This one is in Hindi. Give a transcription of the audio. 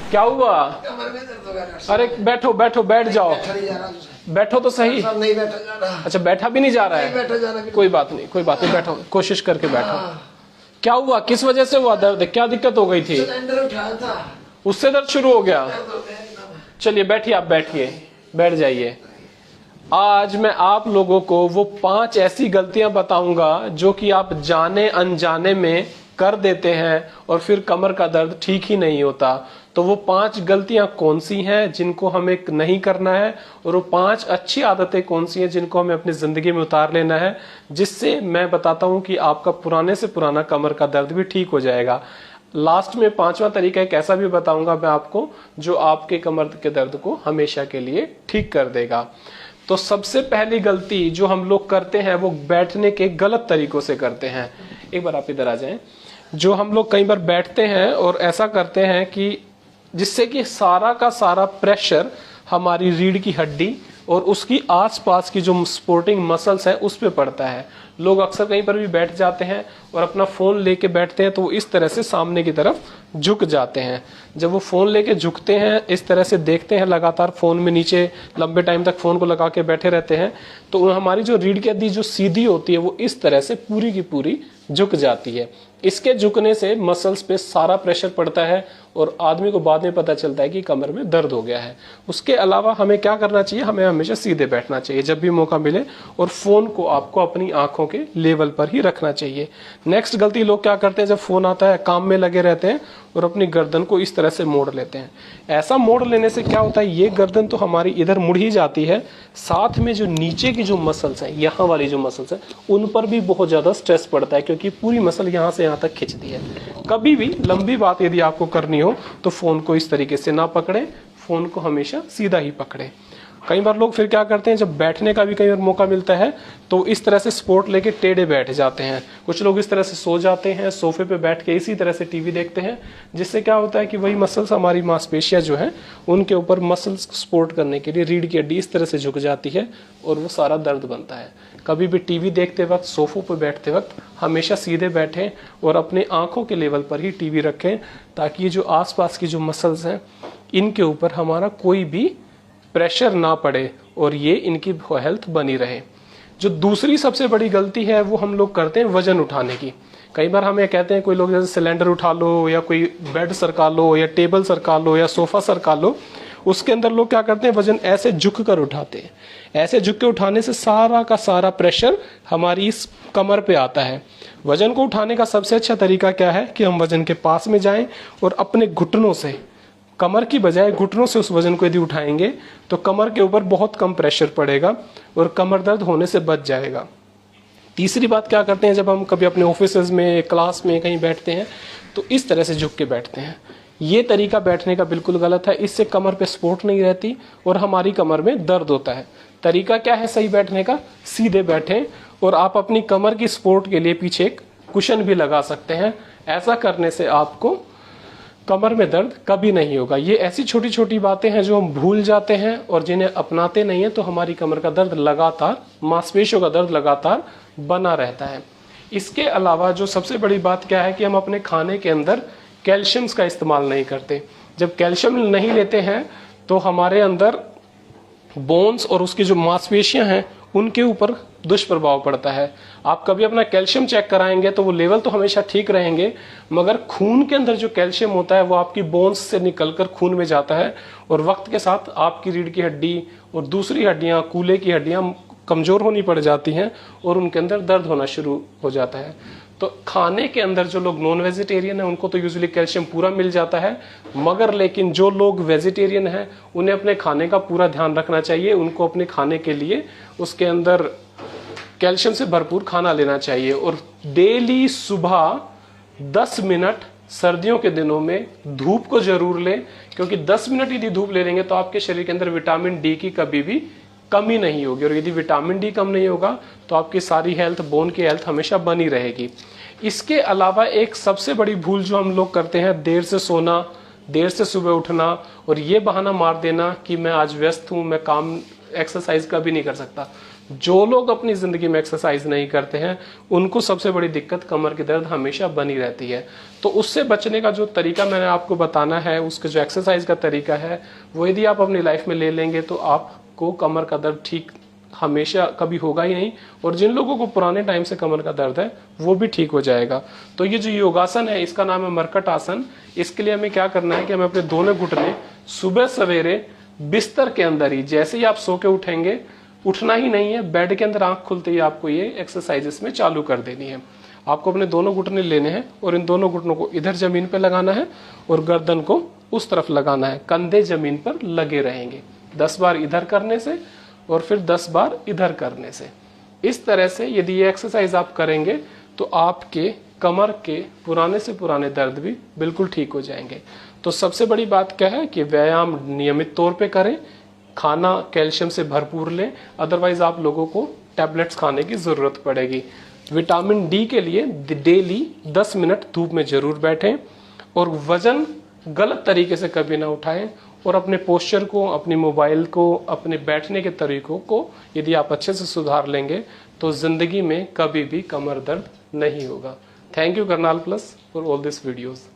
क्या हुआ? कमर में दर्द हो गया डॉक्टर अरे बैठो बैठो, बैठ जाओ, बैठा नहीं जा रहा तुझसे। बैठो तो सही। साहब नहीं बैठा जा रहा। अच्छा बैठा भी नहीं जा रहा नहीं है, बैठा जा रहा। कोई बात नहीं कोई बात नहीं, बैठो, कोशिश करके बैठो। क्या हुआ, किस वजह से हुआ दर्द, क्या दिक्कत हो गई थी? सिलेंडर उठाया था, उससे दर्द शुरू हो गया? दर्द हो गया एकदम। चलिए बैठिए, आप बैठिए, बैठ जाइए। आज मैं आप लोगों को वो 5 ऐसी गलतियां बताऊंगा जो कि आप जाने अनजाने में कर देते हैं और फिर कमर का दर्द ठीक ही नहीं होता। तो वो 5 गलतियां कौन सी हैं जिनको हमें नहीं करना है, और वो 5 अच्छी आदतें कौन सी हैं जिनको हमें अपनी जिंदगी में उतार लेना है, जिससे मैं बताता हूं कि आपका पुराने से पुराना कमर का दर्द भी ठीक हो जाएगा। लास्ट में 5वां तरीका एक ऐसा भी बताऊंगा मैं आपको जो आपके कमर के दर्द को हमेशा के लिए ठीक कर देगा। तो सबसे पहली गलती जो हम लोग करते हैं वो बैठने के गलत तरीकों से करते हैं। एक बार आप इधर आ जाएं। जो हम लोग कई बार बैठते हैं और ऐसा करते हैं कि जिससे कि सारा का सारा प्रेशर हमारी रीढ़ की हड्डी और उसकी आसपास की जो सपोर्टिंग मसल्स है उस पे पड़ता है। लोग अक्सर कहीं पर भी बैठ जाते हैं और अपना फोन लेके बैठते हैं तो वो इस तरह से सामने की तरफ झुक जाते हैं। जब वो फोन लेके झुकते हैं, इस तरह से देखते हैं लगातार फोन में, नीचे लंबे टाइम तक फोन को लगा के बैठे रहते हैं, तो हमारी जो रीढ़ की हड्डी जो सीधी होती है वो इस तरह से पूरी की पूरी झुक जाती है। इसके झुकने से मसल्स पे सारा प्रेशर पड़ता है और आदमी को बाद में पता चलता है कि कमर में दर्द हो गया है। उसके अलावा हमें क्या करना चाहिए, हमें हमेशा सीधे बैठना चाहिए जब भी मौका मिले, और फोन को आपको अपनी आंखों के लेवल पर ही रखना चाहिए। नेक्स्ट गलती लोग क्या करते हैं, जब फोन आता है काम में लगे रहते हैं और अपनी गर्दन को इस तरह से मोड़ लेते हैं। ऐसा मोड़ लेने से क्या होता है, ये गर्दन तो हमारी इधर मुड़ ही जाती है, साथ में जो नीचे की जो मसल्स हैं, यहाँ वाली जो मसल्स हैं, उन पर भी बहुत ज्यादा स्ट्रेस पड़ता है क्योंकि पूरी मसल यहाँ से यहाँ तक खिंचती है। कभी भी लंबी बात यदि आपको करनी हो तो फोन को इस तरीके से ना पकड़े, फोन को हमेशा सीधा ही पकड़े। कई बार लोग फिर क्या करते हैं, जब बैठने का भी कई बार मौका मिलता है तो इस तरह से सपोर्ट लेके टेढ़े बैठ जाते हैं। कुछ लोग इस तरह से सो जाते हैं, सोफे पे बैठ के इसी तरह से टीवी देखते हैं, जिससे क्या होता है कि वही मसल्स, हमारी मांसपेशियां जो हैं उनके ऊपर मसल्स सपोर्ट करने के लिए रीढ़ की हड्डी इस तरह से झुक जाती है और वो सारा दर्द बनता है। कभी भी टीवी देखते वक्त, सोफों पर बैठते वक्त हमेशा सीधे बैठें और अपने आंखों के लेवल पर ही टीवी रखें, ताकि ये जो आसपास की जो मसल्स हैं इनके ऊपर हमारा कोई भी प्रेशर ना पड़े और ये इनकी हेल्थ बनी रहे। जो दूसरी सबसे बड़ी गलती है वो हम लोग करते हैं वजन उठाने की। कई बार हमें कहते हैं कोई लोग, जैसे सिलेंडर उठा लो या कोई बेड सरका लो या टेबल सरका लो या सोफा सरका लो, उसके अंदर लोग क्या करते हैं, वजन ऐसे झुक कर उठाते हैं। ऐसे झुक के उठाने से सारा का सारा प्रेशर हमारी इस कमर पे आता है। वजन को उठाने का सबसे अच्छा तरीका क्या है कि हम वजन के पास में जाएं और अपने घुटनों से, कमर की बजाय घुटनों से उस वजन को यदि उठाएंगे तो कमर के ऊपर बहुत कम प्रेशर पड़ेगा और कमर दर्द होने से बच जाएगा। तीसरी बात क्या करते हैं, जब हम कभी अपने ऑफिसेज में, क्लास में कहीं बैठते हैं तो इस तरह से झुक के बैठते हैं। ये तरीका बैठने का बिल्कुल गलत है, इससे कमर पे सपोर्ट नहीं रहती और हमारी कमर में दर्द होता है। तरीका क्या है सही बैठने का, सीधे बैठें और आप अपनी कमर की सपोर्ट के लिए पीछे एक कुशन भी लगा सकते हैं। ऐसा करने से आपको कमर में दर्द कभी नहीं होगा। ये ऐसी छोटी छोटी बातें हैं जो हम भूल जाते हैं और जिन्हें अपनाते नहीं है तो हमारी कमर का दर्द लगातार, मांसपेशियों का दर्द लगातार बना रहता है। इसके अलावा जो सबसे बड़ी बात क्या है कि हम अपने खाने के अंदर कैल्शियम्स का इस्तेमाल नहीं करते। जब कैल्शियम नहीं लेते हैं तो हमारे अंदर बोन्स और उसकी जो मांसपेशियां हैं उनके ऊपर दुष्प्रभाव पड़ता है। आप कभी अपना कैल्शियम चेक कराएंगे तो वो लेवल तो हमेशा ठीक रहेंगे, मगर खून के अंदर जो कैल्शियम होता है वो आपकी बोन्स से निकलकर खून में जाता है और वक्त के साथ आपकी रीढ़ की हड्डी और दूसरी हड्डियां, कूल्हे की हड्डियां कमजोर होनी पड़ जाती हैं और उनके अंदर दर्द होना शुरू हो जाता है। तो खाने के अंदर जो लोग नॉन वेजिटेरियन है उनको तो यूजुअली कैल्शियम पूरा मिल जाता है, मगर लेकिन जो लोग वेजिटेरियन हैं उन्हें अपने खाने का पूरा ध्यान रखना चाहिए। उनको अपने खाने के लिए उसके अंदर कैल्शियम से भरपूर खाना लेना चाहिए और डेली सुबह 10 मिनट सर्दियों के दिनों में धूप को जरूर लें, क्योंकि 10 मिनट यदि धूप ले लेंगे तो आपके शरीर के अंदर विटामिन डी की कभी भी कमी नहीं होगी और यदि विटामिन डी कम नहीं होगा तो आपकी सारी हेल्थ, बोन की हेल्थ हमेशा बनी रहेगी। इसके अलावा एक सबसे बड़ी भूल जो हम लोग करते हैं, देर से सोना, देर से सुबह उठना और ये बहाना मार देना कि मैं आज व्यस्त हूं, मैं काम, एक्सरसाइज कभी नहीं कर सकता। जो लोग अपनी जिंदगी में एक्सरसाइज नहीं करते हैं उनको सबसे बड़ी दिक्कत कमर की दर्द हमेशा बनी रहती है। तो उससे बचने का जो तरीका मैंने आपको बताना है, उसके जो एक्सरसाइज का तरीका है, वो यदि आप अपनी लाइफ में ले लेंगे तो आपको कमर का दर्द ठीक हमेशा कभी होगा ही नहीं। और जिन लोगों को पुराने टाइम से कमर का दर्द है वो भी ठीक हो जाएगा। तो ये जो योगासन है इसका नाम है मरकट आसन। इसके लिए हमें क्या करना है कि हमें अपने दोनों घुटने सुबह सवेरे बिस्तर के अंदर ही, जैसे ही आप सो के उठेंगे, उठना ही नहीं है, बेड के अंदर आंख खुलते ही आपको ये एक्सरसाइज इसमें चालू कर देनी है। आपको अपने दोनों घुटने लेने हैं और इन दोनों घुटनों को इधर जमीन पे लगाना है और गर्दन को उस तरफ लगाना है। कंधे जमीन पर लगे रहेंगे 10 बार इधर करने से और फिर 10 बार इधर करने से। इस तरह से यदि ये एक्सरसाइज आप करेंगे तो आपके कमर के पुराने से पुराने दर्द भी बिल्कुल ठीक हो जाएंगे। तो सबसे बड़ी बात क्या है कि व्यायाम नियमित तौर पे करें, खाना कैल्शियम से भरपूर लें, अदरवाइज आप लोगों को टैबलेट्स खाने की जरूरत पड़ेगी। विटामिन डी के लिए डेली 10 मिनट धूप में जरूर बैठें और वजन गलत तरीके से कभी ना उठाएं। और अपने पोस्चर को, अपनी मोबाइल को, अपने बैठने के तरीकों को यदि आप अच्छे से सुधार लेंगे तो जिंदगी में कभी भी कमर दर्द नहीं होगा। Thank you Karnal plus for all this videos.